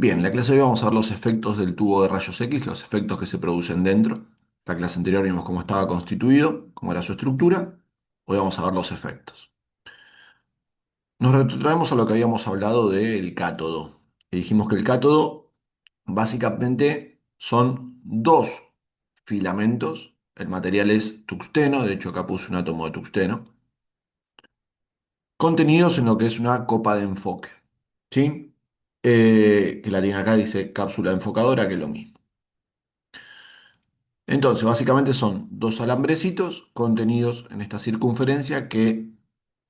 Bien, en la clase de hoy vamos a ver los efectos del tubo de rayos X, los efectos que se producen dentro. La clase anterior vimos cómo estaba constituido, cómo era su estructura. Hoy vamos a ver los efectos. Nos retrotraemos a lo que habíamos hablado del cátodo. Y dijimos que el cátodo básicamente son dos filamentos. El material es tuxteno, de hecho acá puse un átomo de tuxteno, contenidos en lo que es una copa de enfoque. ¿Sí? Que la tiene acá, dice cápsula enfocadora, que es lo mismo. Entonces, básicamente son dos alambrecitos contenidos en esta circunferencia que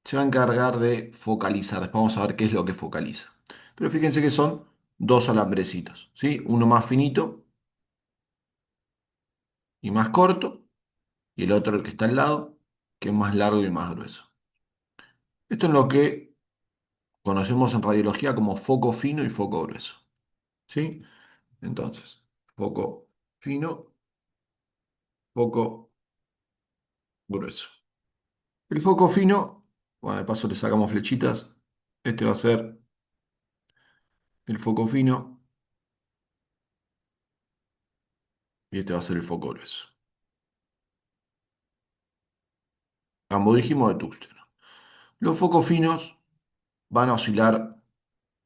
se va a encargar de focalizar. Después vamos a ver qué es lo que focaliza. Pero fíjense que son dos alambrecitos, ¿sí? Uno más finito y más corto, y el otro, el que está al lado, que es más largo y más grueso. Esto es lo que conocemos en radiología como foco fino y foco grueso, ¿sí? Entonces, foco fino, foco grueso. El foco fino, bueno, de paso le sacamos flechitas. Este va a ser el foco fino y este va a ser el foco grueso. Ambos dijimos de tungsteno. Los focos finos van a oscilar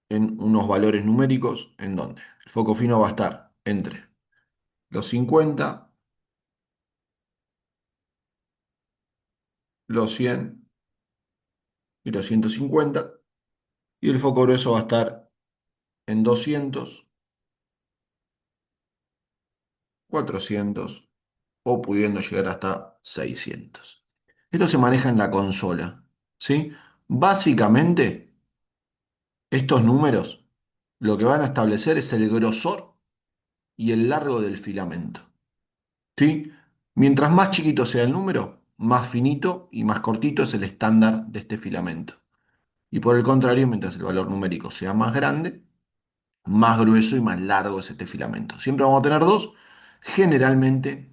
en unos valores numéricos, ¿en donde el foco fino va a estar entre los 50, los 100 y los 150, y el foco grueso va a estar en 200, 400 o pudiendo llegar hasta 600. Esto se maneja en la consola, ¿sí? Básicamente, estos números lo que van a establecer es el grosor y el largo del filamento, ¿sí? Mientras más chiquito sea el número, más finito y más cortito es el estándar de este filamento. Y por el contrario, mientras el valor numérico sea más grande, más grueso y más largo es este filamento. Siempre vamos a tener dos. Generalmente,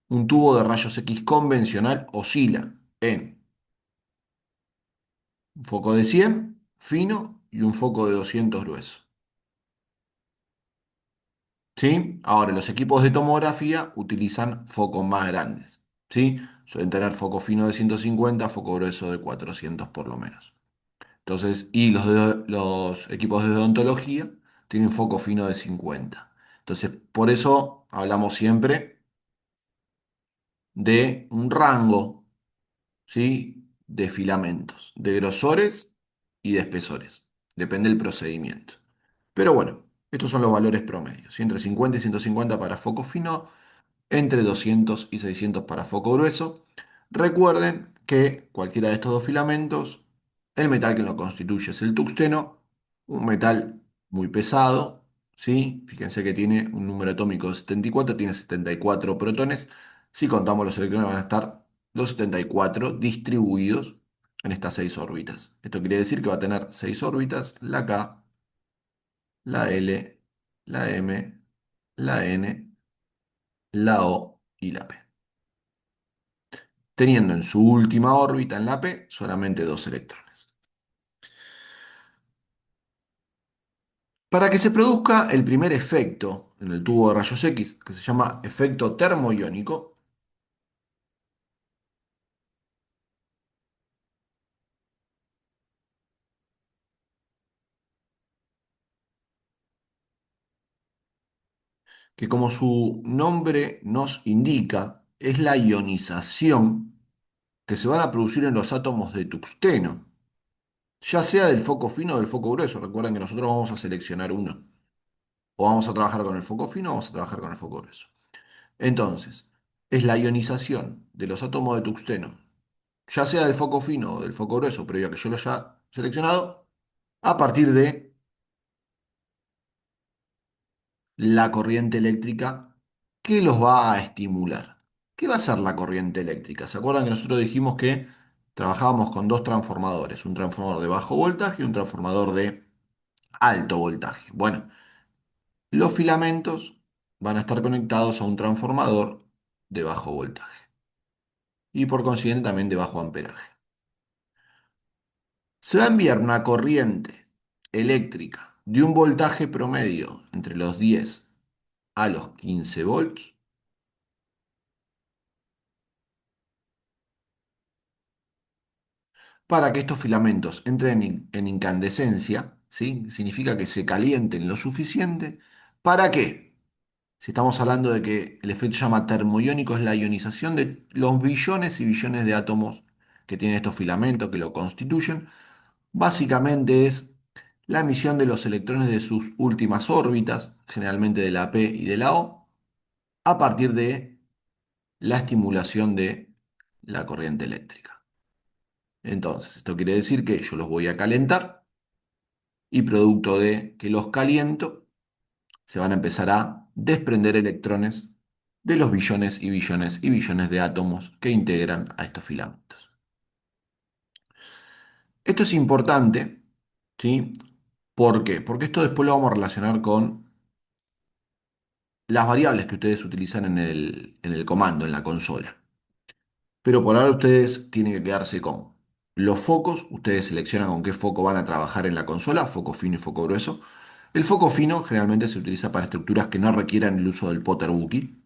un tubo de rayos X convencional oscila en un foco de 100 fino y un foco de 200 grueso. ¿Sí? Ahora, los equipos de tomografía utilizan focos más grandes. ¿Sí? Suelen tener foco fino de 150, foco grueso de 400 por lo menos. Entonces, y los equipos de odontología tienen foco fino de 50. Entonces, por eso hablamos siempre de un rango, ¿sí? De filamentos, de grosores y de espesores. Depende del procedimiento. Pero bueno, estos son los valores promedios, ¿sí? Entre 50 y 150 para foco fino, entre 200 y 600 para foco grueso. Recuerden que cualquiera de estos dos filamentos, el metal que lo constituye es el tungsteno, un metal muy pesado, ¿sí? Fíjense que tiene un número atómico de 74, tiene 74 protones. Si contamos los electrones van a estar los 74 distribuidos en estas 6 órbitas. Esto quiere decir que va a tener 6 órbitas, la K, la L, la M, la N, la O y la P, teniendo en su última órbita, en la P, solamente dos electrones. Para que se produzca el primer efecto en el tubo de rayos X, que se llama efecto termoiónico, que como su nombre nos indica, es la ionización que se van a producir en los átomos de tungsteno, ya sea del foco fino o del foco grueso. Recuerden que nosotros vamos a seleccionar uno. O vamos a trabajar con el foco fino o vamos a trabajar con el foco grueso. Entonces, es la ionización de los átomos de tungsteno, ya sea del foco fino o del foco grueso, previo a que yo lo haya seleccionado, a partir de la corriente eléctrica que los va a estimular. ¿Qué va a ser la corriente eléctrica? ¿Se acuerdan que nosotros dijimos que trabajábamos con dos transformadores, un transformador de bajo voltaje y un transformador de alto voltaje? Bueno, los filamentos van a estar conectados a un transformador de bajo voltaje y por consiguiente también de bajo amperaje. Se va a enviar una corriente eléctrica de un voltaje promedio entre los 10 a los 15 volts, para que estos filamentos entren en incandescencia, ¿sí? Significa que se calienten lo suficiente. ¿Para qué? Si estamos hablando de que el efecto se llama termoiónico, es la ionización de los billones y billones de átomos que tienen estos filamentos que lo constituyen. Básicamente es la emisión de los electrones de sus últimas órbitas, generalmente de la P y de la O, a partir de la estimulación de la corriente eléctrica. Entonces, esto quiere decir que yo los voy a calentar y producto de que los caliento, se van a empezar a desprender electrones de los billones y billones y billones de átomos que integran a estos filamentos. Esto es importante, ¿sí? ¿Por qué? Porque esto después lo vamos a relacionar con las variables que ustedes utilizan en el comando, en la consola. Pero por ahora ustedes tienen que quedarse con los focos. Ustedes seleccionan con qué foco van a trabajar en la consola, foco fino y foco grueso. El foco fino generalmente se utiliza para estructuras que no requieran el uso del Potter Bookie,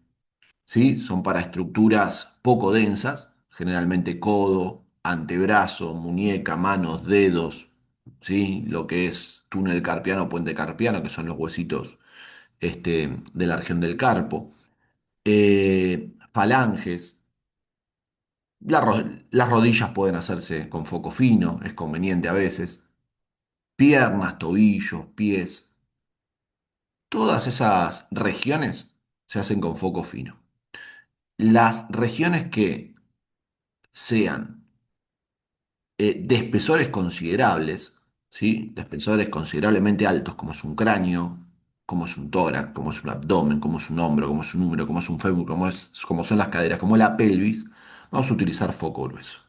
¿sí? Son para estructuras poco densas, generalmente codo, antebrazo, muñeca, manos, dedos, ¿sí? Lo que es túnel carpiano, puente carpiano, que son los huesitos de la región del carpo. Falanges. Las rodillas pueden hacerse con foco fino, es conveniente a veces. Piernas, tobillos, pies. Todas esas regiones se hacen con foco fino. Las regiones que sean de espesores considerables, ¿sí? De espesores considerablemente altos, como es un cráneo, como es un tórax, como es un abdomen, como es un hombro, como es un húmero, como es un fémur, como son las caderas, como la pelvis, vamos a utilizar foco grueso.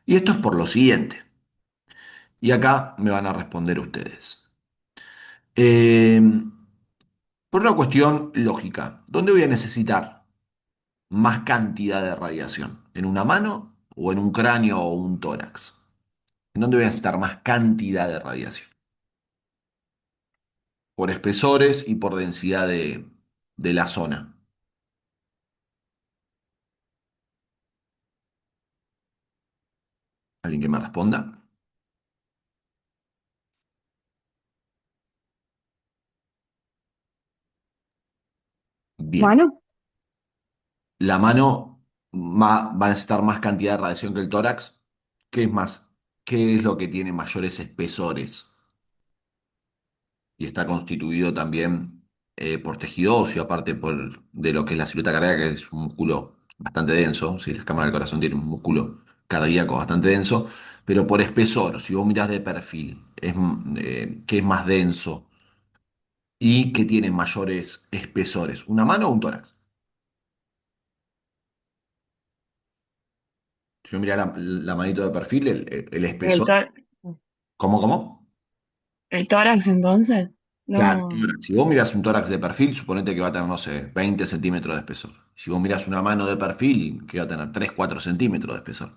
Y esto es por lo siguiente. Y acá me van a responder ustedes. Eh, por una cuestión lógica, ¿dónde voy a necesitar más cantidad de radiación? ¿En una mano o en un cráneo o un tórax? ¿En dónde voy a necesitar más cantidad de radiación? Por espesores y por densidad de la zona. ¿Alguien que me responda? Bien. Bueno, La mano va a necesitar más cantidad de radiación que el tórax. ¿Qué es más? ¿Qué es lo que tiene mayores espesores? Y está constituido también por tejido óseo, aparte de lo que es la silueta cardíaca, que es un músculo bastante denso. Si la cámara del corazón tiene un músculo cardíaco bastante denso, pero por espesor, si vos mirás de perfil, ¿qué es más denso y qué tiene mayores espesores? ¿Una mano o un tórax? Si yo mirá la manito de perfil, el el, espesor. tó- ¿Cómo, cómo? el tórax entonces. Claro, No, tórax. Si vos mirás un tórax de perfil, suponete que va a tener, no sé, 20 centímetros de espesor. Si vos mirás una mano de perfil, que va a tener 3 4 centímetros de espesor.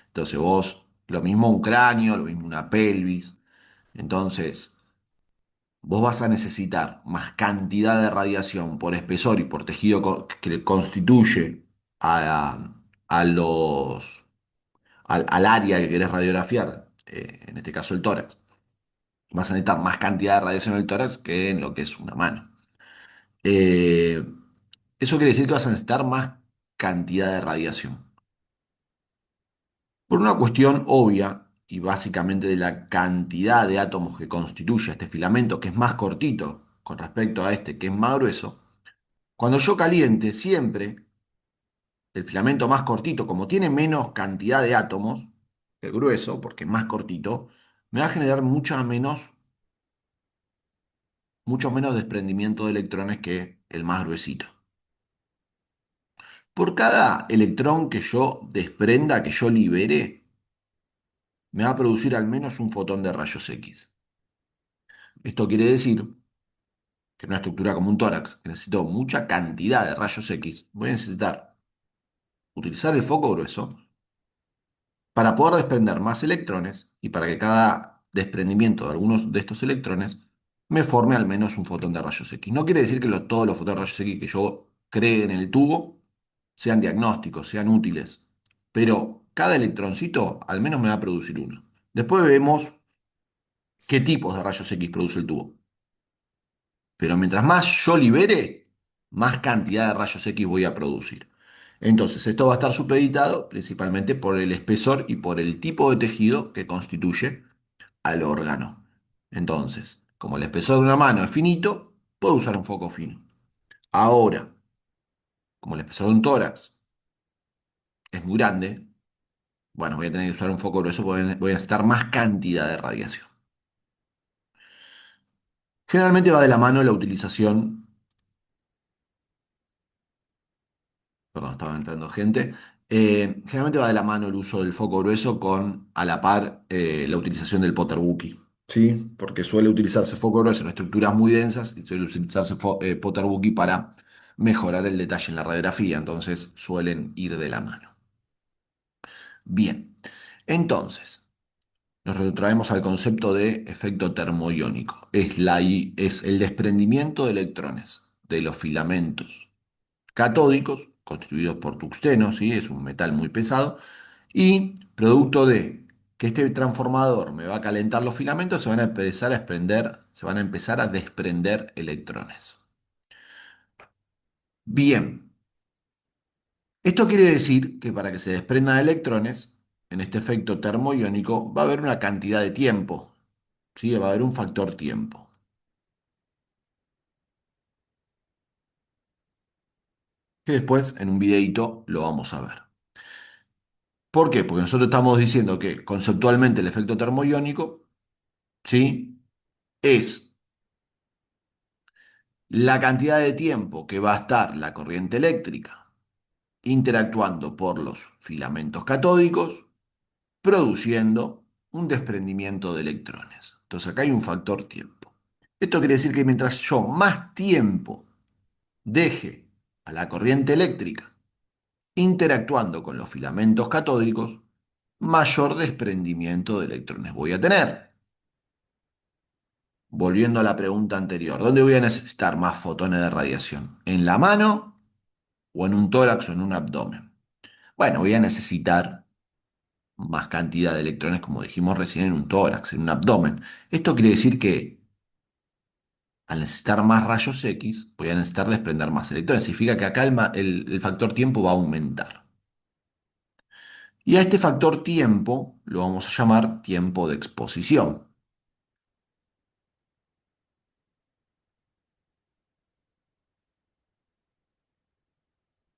Entonces vos, lo mismo un cráneo, lo mismo una pelvis. Entonces, vos vas a necesitar más cantidad de radiación por espesor y por tejido que le constituye a, a los, al área que querés radiografiar, en este caso el tórax. Vas a necesitar más cantidad de radiación en el tórax que en lo que es una mano. Eh, Eso quiere decir que vas a necesitar más cantidad de radiación. Por una cuestión obvia y básicamente de la cantidad de átomos que constituye este filamento, que es más cortito con respecto a este, que es más grueso, cuando yo caliente siempre el filamento más cortito, como tiene menos cantidad de átomos que el grueso, porque es más cortito, me va a generar mucho menos desprendimiento de electrones que el más gruesito. Por cada electrón que yo desprenda, que yo libere, me va a producir al menos un fotón de rayos X. Esto quiere decir que en una estructura como un tórax, que necesito mucha cantidad de rayos X, voy a necesitar utilizar el foco grueso para poder desprender más electrones y para que cada desprendimiento de algunos de estos electrones, me forme al menos un fotón de rayos X. No quiere decir que todos los fotones de rayos X que yo cree en el tubo sean diagnósticos, sean útiles, pero cada electroncito al menos me va a producir uno. Después vemos qué tipos de rayos X produce el tubo. Pero mientras más yo libere, más cantidad de rayos X voy a producir. Entonces, esto va a estar supeditado principalmente por el espesor y por el tipo de tejido que constituye al órgano. Entonces, como el espesor de una mano es finito, puedo usar un foco fino. Ahora, como el espesor de un tórax es muy grande, bueno, voy a tener que usar un foco grueso porque voy a necesitar más cantidad de radiación. Generalmente va de la mano la utilización. Perdón, estaba entrando gente. Generalmente va de la mano el uso del foco grueso con, a la par, la utilización del Potterbuki. ¿Sí? Porque suele utilizarse foco grueso en estructuras muy densas y suele utilizarse Potterbuki para mejorar el detalle en la radiografía. Entonces suelen ir de la mano. Bien. Entonces, nos retrotraemos al concepto de efecto termoiónico. Es el desprendimiento de electrones de los filamentos catódicos, constituidos por tuxteno, ¿sí? Es un metal muy pesado, y producto de que este transformador me va a calentar los filamentos, se van a empezar a desprender, se van a empezar a desprender electrones. Bien, esto quiere decir que para que se desprendan electrones, en este efecto termoiónico, va a haber una cantidad de tiempo, ¿sí? Va a haber un factor tiempo, que después en un videito lo vamos a ver. ¿Por qué? Porque nosotros estamos diciendo que conceptualmente el efecto termoiónico, ¿sí? Es la cantidad de tiempo que va a estar la corriente eléctrica interactuando por los filamentos catódicos, produciendo un desprendimiento de electrones. Entonces acá hay un factor tiempo. Esto quiere decir que mientras yo más tiempo deje a la corriente eléctrica interactuando con los filamentos catódicos, mayor desprendimiento de electrones voy a tener. Volviendo a la pregunta anterior, ¿dónde voy a necesitar más fotones de radiación? ¿En la mano o en un tórax o en un abdomen? Bueno, voy a necesitar más cantidad de electrones, como dijimos recién, en un tórax, en un abdomen. Esto quiere decir que al necesitar más rayos X, voy a necesitar desprender más electrones. Significa que acá el factor tiempo va a aumentar. Y a este factor tiempo lo vamos a llamar tiempo de exposición.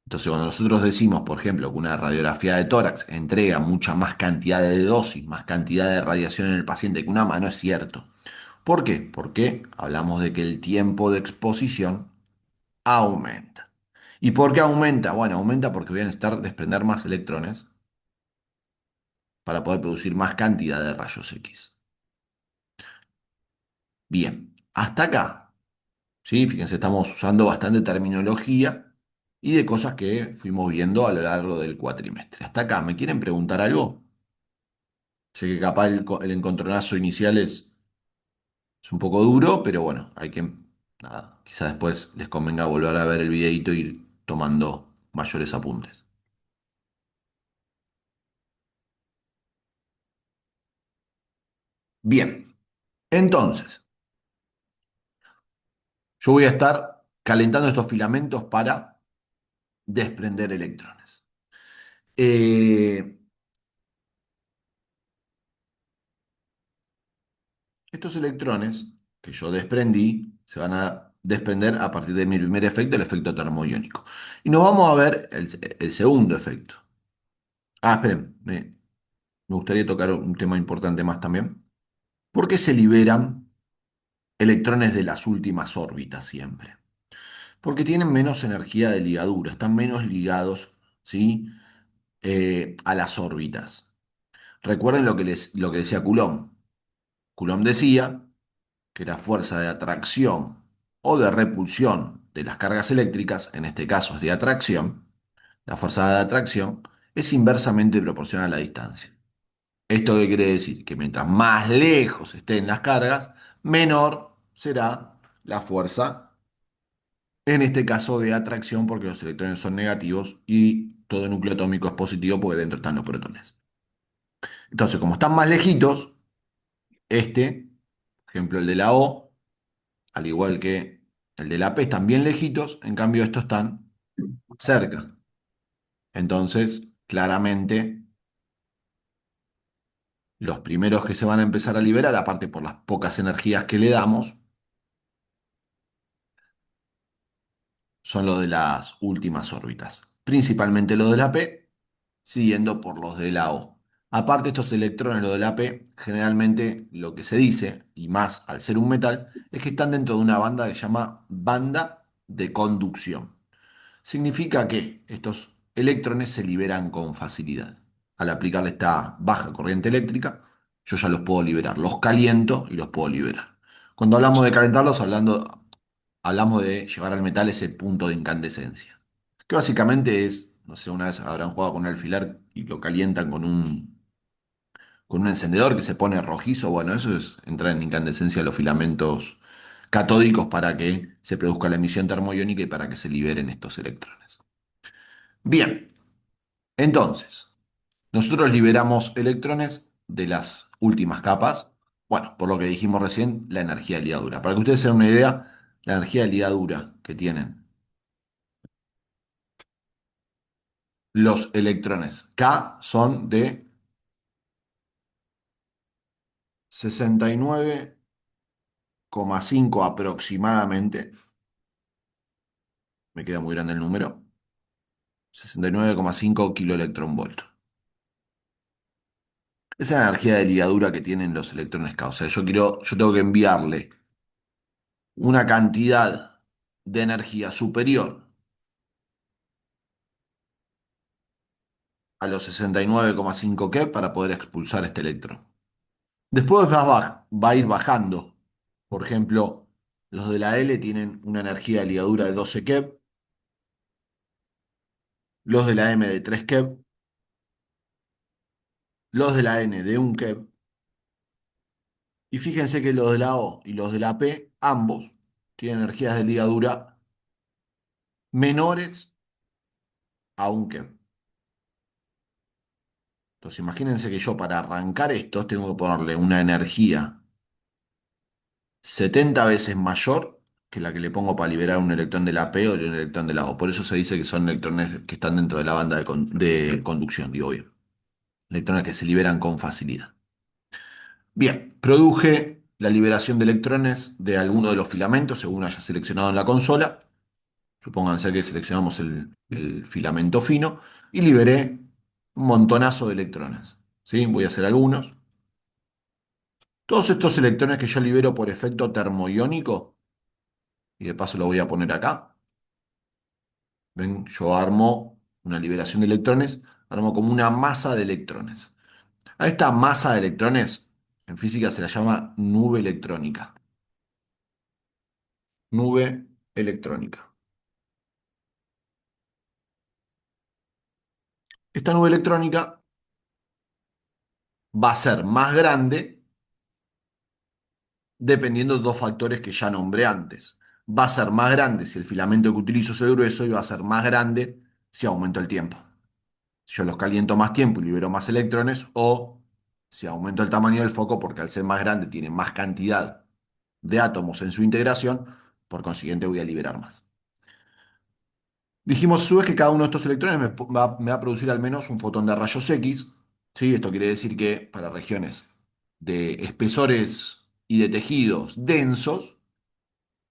Entonces, cuando nosotros decimos, por ejemplo, que una radiografía de tórax entrega mucha más cantidad de dosis, más cantidad de radiación en el paciente que una mano, es cierto. ¿Por qué? Porque hablamos de que el tiempo de exposición aumenta. ¿Y por qué aumenta? Bueno, aumenta porque voy a necesitar desprender más electrones para poder producir más cantidad de rayos X. Bien, hasta acá, ¿sí? Fíjense, estamos usando bastante terminología y de cosas que fuimos viendo a lo largo del cuatrimestre. Hasta acá, ¿me quieren preguntar algo? Sé que capaz el encontronazo inicial es un poco duro, pero bueno, hay que, nada, quizás después les convenga volver a ver el videito y ir tomando mayores apuntes. Bien, entonces, yo voy a estar calentando estos filamentos para desprender electrones. Eh, Estos electrones que yo desprendí se van a desprender a partir de mi primer efecto, el efecto termoiónico. Y nos vamos a ver el segundo efecto. Ah, esperen, me gustaría tocar un tema importante más también. ¿Por qué se liberan electrones de las últimas órbitas siempre? Porque tienen menos energía de ligadura, están menos ligados, ¿sí? A las órbitas. Recuerden lo que decía Coulomb. Coulomb decía que la fuerza de atracción o de repulsión de las cargas eléctricas, en este caso es de atracción, la fuerza de atracción es inversamente proporcional a la distancia. ¿Esto qué quiere decir? Que mientras más lejos estén las cargas, menor será la fuerza, en este caso de atracción, porque los electrones son negativos y todo núcleo atómico es positivo porque dentro están los protones. Entonces, como están más lejitos, este, por ejemplo el de la O, al igual que el de la P, están bien lejitos, en cambio estos están cerca. Entonces, claramente, los primeros que se van a empezar a liberar, aparte por las pocas energías que le damos, son los de las últimas órbitas, principalmente los de la P, siguiendo por los de la O. Aparte, estos electrones, los de la P, generalmente lo que se dice, y más al ser un metal, es que están dentro de una banda que se llama banda de conducción. Significa que estos electrones se liberan con facilidad. Al aplicarle esta baja corriente eléctrica, yo ya los puedo liberar. Los caliento y los puedo liberar. Cuando hablamos de calentarlos, hablamos de llevar al metal ese punto de incandescencia. Que básicamente es, no sé, una vez habrán jugado con un alfiler y lo calientan con un encendedor que se pone rojizo. Bueno, eso es entrar en incandescencia de los filamentos catódicos para que se produzca la emisión termoiónica y para que se liberen estos electrones. Bien, entonces, nosotros liberamos electrones de las últimas capas. Bueno, por lo que dijimos recién, la energía de ligadura. Para que ustedes se den una idea, la energía de ligadura que tienen los electrones K son de 69,5 aproximadamente. Me queda muy grande el número. 69,5 kiloelectronvolts. Esa es la energía de ligadura que tienen los electrones K. O sea, yo tengo que enviarle una cantidad de energía superior a los 69,5 keV para poder expulsar este electrón. Después va a ir bajando. Por ejemplo, los de la L tienen una energía de ligadura de 12 keV, los de la M de 3 keV, los de la N de 1 keV. Y fíjense que los de la O y los de la P, ambos, tienen energías de ligadura menores a 1 keV. Entonces imagínense que yo para arrancar esto tengo que ponerle una energía 70 veces mayor que la que le pongo para liberar un electrón de la P o un electrón de la O. Por eso se dice que son electrones que están dentro de la banda de conducción, digo bien. Electrones que se liberan con facilidad. Bien, produje la liberación de electrones de alguno de los filamentos según haya seleccionado en la consola. Supónganse que seleccionamos el filamento fino y liberé un montonazo de electrones. ¿Sí? Voy a hacer algunos. Todos estos electrones que yo libero por efecto termoiónico, y de paso lo voy a poner acá. ¿Ven? Yo armo una liberación de electrones, armo como una masa de electrones. A esta masa de electrones, en física se la llama nube electrónica. Nube electrónica. Esta nube electrónica va a ser más grande dependiendo de dos factores que ya nombré antes. Va a ser más grande si el filamento que utilizo es grueso y va a ser más grande si aumento el tiempo. Yo los caliento más tiempo y libero más electrones, o si aumento el tamaño del foco, porque al ser más grande tiene más cantidad de átomos en su integración, por consiguiente voy a liberar más. Dijimos a su vez que cada uno de estos electrones me va a producir al menos un fotón de rayos X. ¿Sí? Esto quiere decir que para regiones de espesores y de tejidos densos,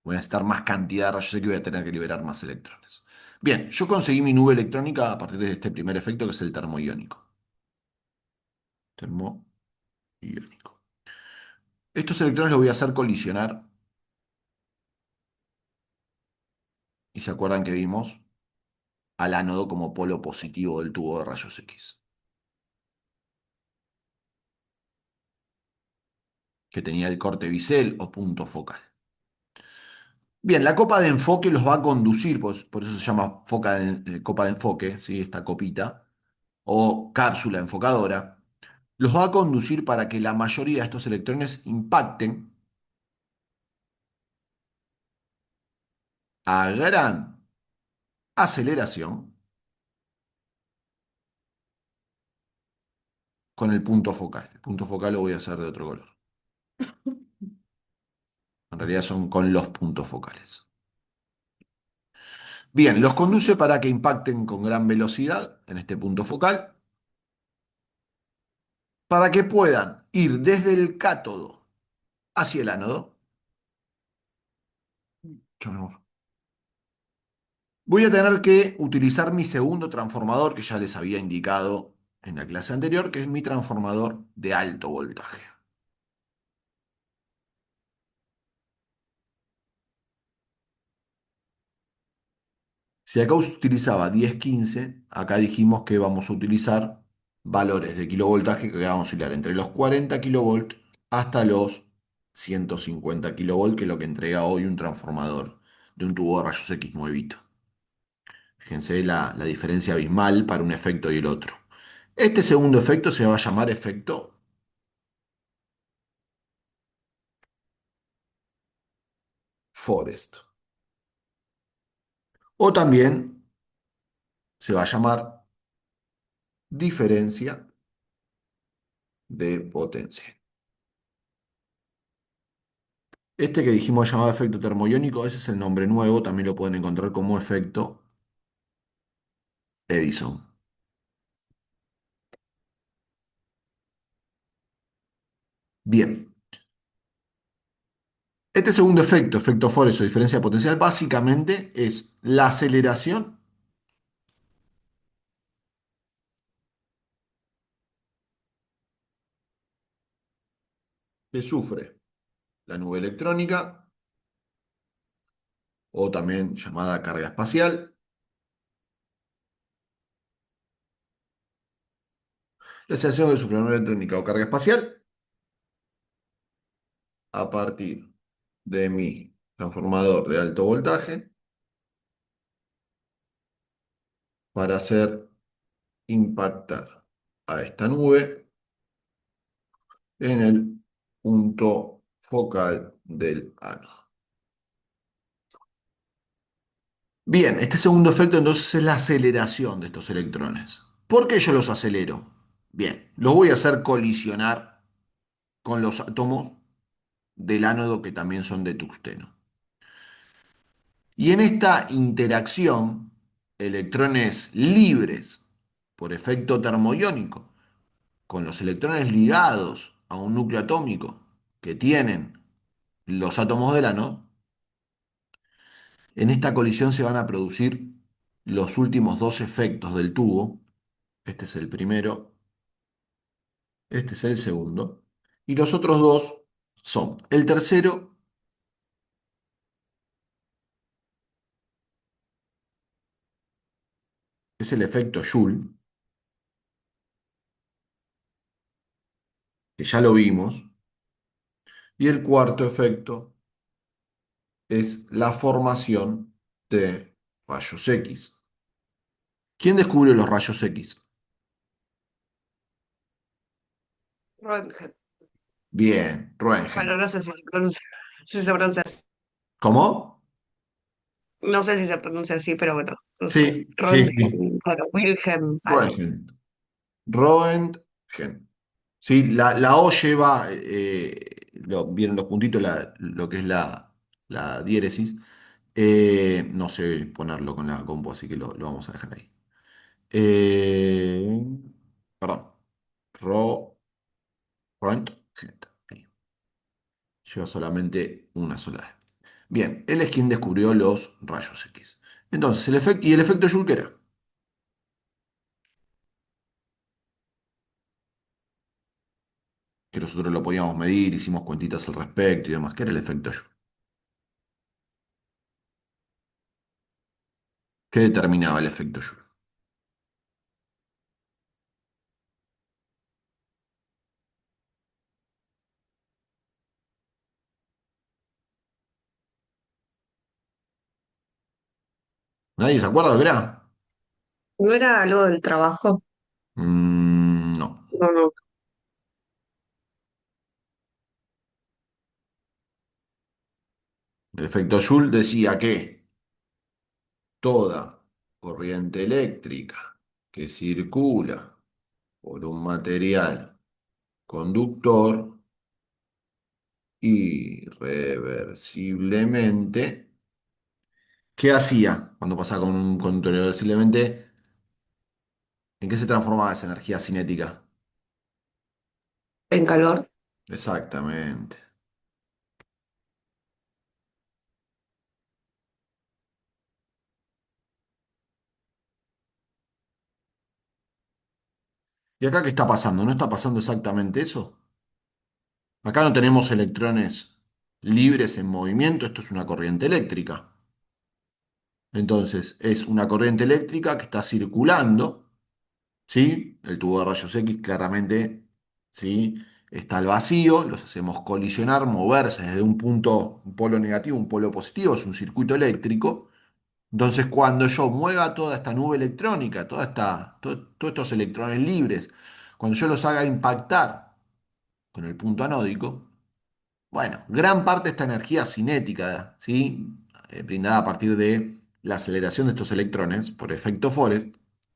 voy a necesitar más cantidad de rayos X y voy a tener que liberar más electrones. Bien, yo conseguí mi nube electrónica a partir de este primer efecto que es el termoiónico. Termoiónico. Estos electrones los voy a hacer colisionar. Y se acuerdan que vimos al ánodo como polo positivo del tubo de rayos X, que tenía el corte bisel o punto focal. Bien, la copa de enfoque los va a conducir, por eso se llama copa de enfoque, ¿sí? Esta copita, o cápsula enfocadora. los va a conducir para que la mayoría de estos electrones impacten a gran aceleración con el punto focal. El punto focal lo voy a hacer de otro color. En realidad son con los puntos focales. Bien, los conduce para que impacten con gran velocidad en este punto focal, para que puedan ir desde el cátodo hacia el ánodo. Voy a tener que utilizar mi segundo transformador que ya les había indicado en la clase anterior, que es mi transformador de alto voltaje. Si acá utilizaba 10-15, acá dijimos que vamos a utilizar valores de kilovoltaje que vamos a oscilar entre los 40 kilovolts hasta los 150 kilovolts, que es lo que entrega hoy un transformador de un tubo de rayos X nuevito. Fíjense la diferencia abismal para un efecto y el otro. Este segundo efecto se va a llamar efecto Forest. O también se va a llamar diferencia de potencia. Este que dijimos llamado efecto termoiónico, ese es el nombre nuevo, también lo pueden encontrar como efecto Edison. Bien, este segundo efecto, efecto Forest o diferencia potencial, básicamente es la aceleración que sufre la nube electrónica, o también llamada carga espacial. La aceleración que sufre la nube electrónica o carga espacial a partir de mi transformador de alto voltaje para hacer impactar a esta nube en el punto focal del ánodo. Bien, este segundo efecto entonces es la aceleración de estos electrones. ¿Por qué yo los acelero? Bien, los voy a hacer colisionar con los átomos del ánodo que también son de tungsteno. Y en esta interacción, electrones libres por efecto termoiónico con los electrones ligados a un núcleo atómico que tienen los átomos del ánodo, en esta colisión se van a producir los últimos dos efectos del tubo. Este es el primero, este es el segundo. Y los otros dos son el tercero, es el efecto Joule, que ya lo vimos. Y el cuarto efecto es la formación de rayos X. ¿Quién descubrió los rayos X? Röntgen. Bien, Bueno, Röntgen. no sé si se pronuncia, si se pronuncia así. ¿Cómo? No sé si se pronuncia así, pero bueno, no sé. Sí, sí, sí. Röntgen, bueno, Wilhelm, algo. Röntgen. Röntgen. Sí, la O lleva, vienen los puntitos, lo que es la diéresis. No sé ponerlo con la compu, así que lo vamos a dejar ahí. Eh, perdón. Ro, Röntgen. Ahí. Lleva solamente una sola E. Bien, él es quien descubrió los rayos X. Entonces, el efecto, ¿y el efecto Joule qué era? Que nosotros lo podíamos medir, hicimos cuentitas al respecto y demás. ¿Qué era el efecto Joule? ¿Qué determinaba el efecto Joule? ¿Nadie se acuerda de lo que era? ¿No era algo del trabajo? No. No, no. El efecto Joule decía que toda corriente eléctrica que circula por un material conductor irreversiblemente, ¿qué hacía cuando pasaba con un conductor irreversiblemente? ¿En qué se transformaba esa energía cinética? En calor. Exactamente. ¿Y acá qué está pasando? ¿No está pasando exactamente eso? Acá no tenemos electrones libres en movimiento, esto es una corriente eléctrica. Entonces, es una corriente eléctrica que está circulando, ¿sí? El tubo de rayos X claramente, ¿sí? Está al vacío, los hacemos colisionar, moverse desde un punto, un polo negativo, un polo positivo, es un circuito eléctrico. Entonces, cuando yo mueva toda esta nube electrónica, todos estos electrones libres, cuando yo los haga impactar con el punto anódico, bueno, gran parte de esta energía cinética, ¿sí? Brindada a partir de la aceleración de estos electrones por efecto Forest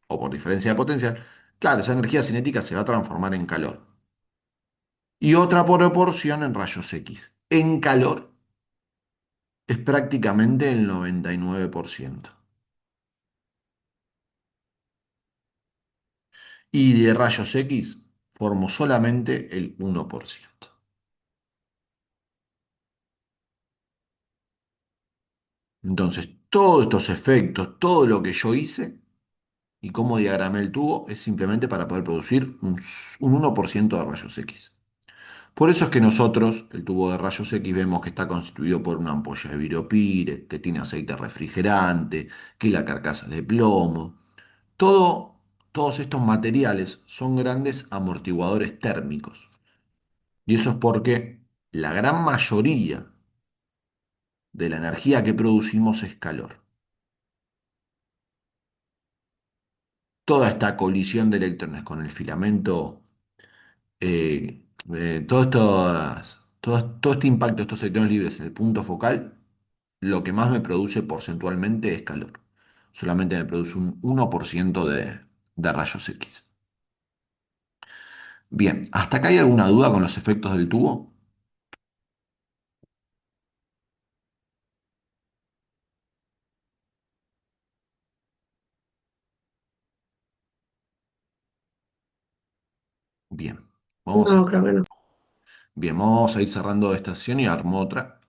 o por diferencia de potencial, claro, esa energía cinética se va a transformar en calor. Y otra proporción en rayos X. En calor es prácticamente el 99%. Y de rayos X formo solamente el 1%. Entonces, todos estos efectos, todo lo que yo hice y cómo diagramé el tubo es simplemente para poder producir un 1% de rayos X. Por eso es que nosotros, el tubo de rayos X, vemos que está constituido por una ampolla de Viropire, que tiene aceite refrigerante, que la carcasa es de plomo. Todos estos materiales son grandes amortiguadores térmicos. Y eso es porque la gran mayoría de la energía que producimos es calor. Toda esta colisión de electrones con el filamento, todo este impacto de estos electrones libres en el punto focal, lo que más me produce porcentualmente es calor. Solamente me produce un 1% de rayos X. Bien, ¿hasta acá hay alguna duda con los efectos del tubo? Bien, vamos a, No, creo que no. bien, vamos a ir cerrando esta sesión y armo otra.